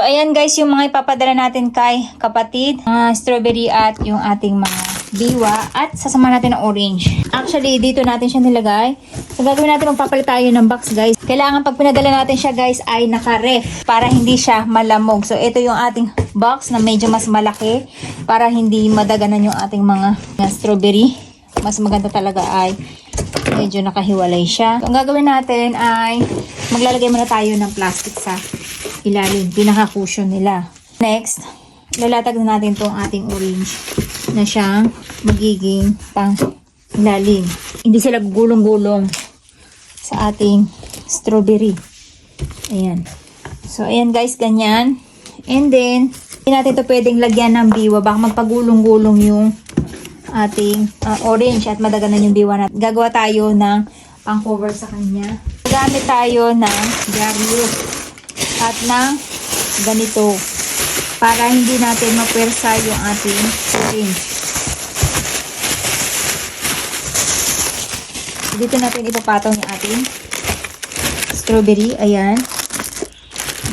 ayan guys, yung mga ipapadala natin kay kapatid. Strawberry at yung ating mga diwa. At sasama natin ng orange. Actually, dito natin siya nilagay. So, gagawin natin, magpapalit tayo ng box guys. Kailangan pag pinadala natin siya guys ay naka-ref para hindi siya malamog. So, ito yung ating box na medyo mas malaki para hindi madaganan yung ating mga strawberry. Mas maganda talaga ay medyo nakahiwalay siya. So, ang gagawin natin ay maglalagay muna tayo ng plastic sa ilalim. Pinaka-cushion nila. Next, lalatag na natin itong ating orange na siyang magiging pang ilalim. Hindi sila gulong-gulong sa ating strawberry. Ayan. So, ayan guys, ganyan. And then, hindi natin ito pwedeng lagyan ng biwa. Baka magpagulong-gulong yung ating orange at madaganan yung biwa natin. Gagawa tayo ng pang-cover sa kanya. Gamit tayo ng Darius at ng ganito para hindi natin mapwersa yung ating orange. Dito natin ipapataw yung ating strawberry. Ayan.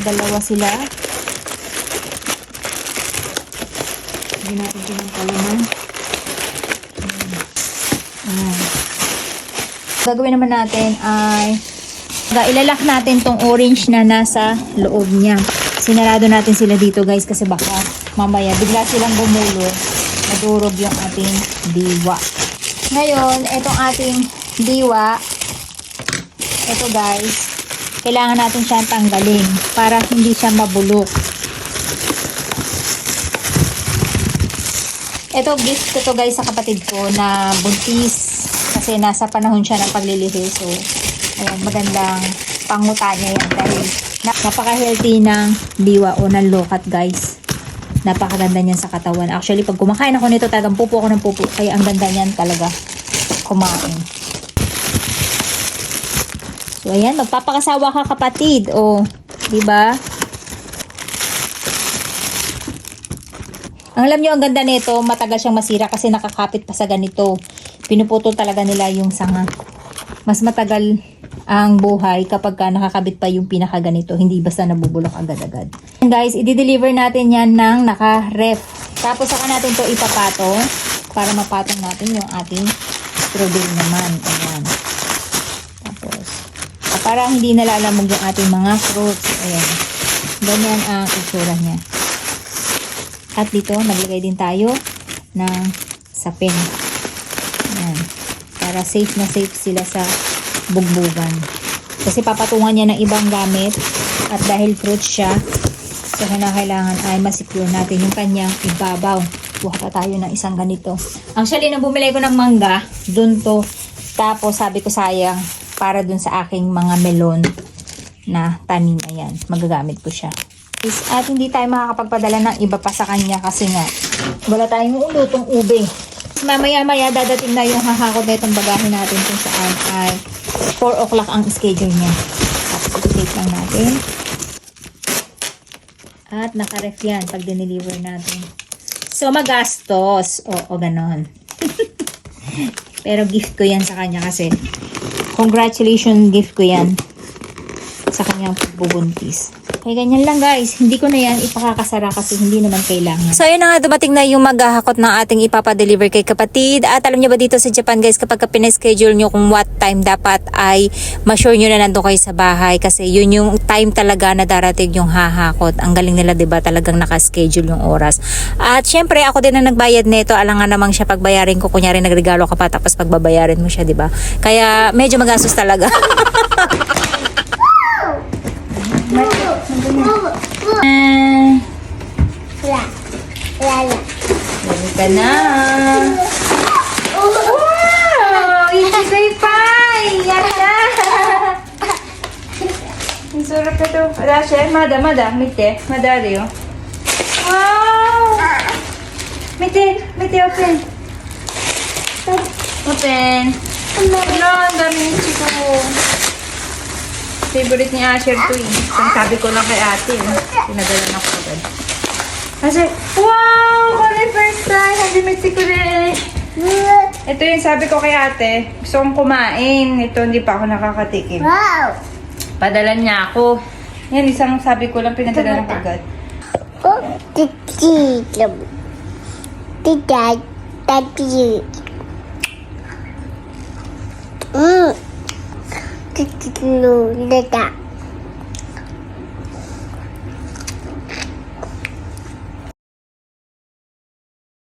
Dalawa sila. Hindi natin pinagkalunan. Ayan. Gagawin naman natin ay ilalak natin tong orange na nasa loob niya. Sinarado natin sila dito guys kasi baka mamaya bigla silang gumulo. Madurog yung ating diwa. Ngayon, itong ating diwa, ito guys, kailangan natin siyang tanggalin para hindi siya mabulok. Ito, gift ko to guys sa kapatid ko na buntis kasi nasa panahon siya ng paglilihi. So, ayan, magandang panguta niya yan dahil napaka-healthy ng diwa o ng lokat guys. Napakaganda niyan sa katawan. Actually, pag kumakain ako nito, talagang pupo ako ng pupo. Kaya ang ganda niyan talaga kumain. So, ayan, magpapakasawa ka kapatid. O, diba? Ang alam nyo, ang ganda nito, matagal siyang masira kasi nakakapit pa sa ganito. Pinuputol talaga nila yung sanga. Mas matagal ang buhay kapag ka nakakabit pa yung pinakaganito. Hindi basta nabubulok agad-agad. And guys, i-deliver natin yan ng naka-ref. Tapos saka natin to ipapatong para mapatong natin yung ating strawberry naman. Ayan. Tapos, para hindi nalalamog yung ating mga fruits. Ayan. Ganyan ang itsura niya. At dito, naglagay din tayo ng sapin. Ayan. Para safe na safe sila sa bugbugan. Kasi papatungan niya ng ibang gamit. At dahil fruit siya, so kailangan ay masecure natin yung kanyang ibabaw. Kuha pa tayo ng isang ganito. Actually, nang bumili ko ng mangga, dun to. Tapos sabi ko sayang, para dun sa aking mga melon na tanim. Ayan, magagamit ko siya. At hindi tayo makakapagpadala ng iba pa sa kanya kasi nga wala tayong ulutong ube. Mamaya-maya dadating na yung hahakot na itong bagahe natin kung saan ay 4 o'clock ang schedule niya. Tapos i-take lang natin. At naka-ref yan pag dineliver natin. So magastos. O ganon. Pero gift ko yan sa kanya kasi congratulations gift ko yan sa kanyang pagbubuntis. Okay, ganyan lang guys. Hindi ko na yan ipakakasara kasi hindi naman kailangan. So, ayun na nga, dumating na yung maghahakot ng ating ipapadeliver kay kapatid. At alam nyo ba dito sa Japan guys, kapag pina-schedule nyo kung what time dapat ay ma-sure nyo na nandun kayo sa bahay. Kasi yun yung time talaga na darating yung hahakot. Ang galing nila, diba? Talagang naka-schedule yung oras. At syempre, ako din na nagbayad nito. Alangan namang siya pagbayarin ko. Kunyari, nagregalo ka pa tapos pagbabayarin mo siya, diba? Kaya medyo magastos talaga. Dali ka na. Wow! Ichibay pie! Yan na! Ang sarap ito. Rasha, mada, mite. Madari, oh. Wow! Mite, open. Open. Wala, ang dami ng chiko. Favorite ni Asher to eh. Sabi ko lang kay ate. Pinadala na ko agad. Kasi, wow! For the first time, hindi Mexico rin. Ito yung sabi ko kay ate. Gusto kong kumain. Ito, hindi pa ako nakakatikim. Wow! Padala niya ako. Yan, isang sabi ko lang pinadala na agad. Oh, titi. Tidak, tadi. Titi dulu, tidak.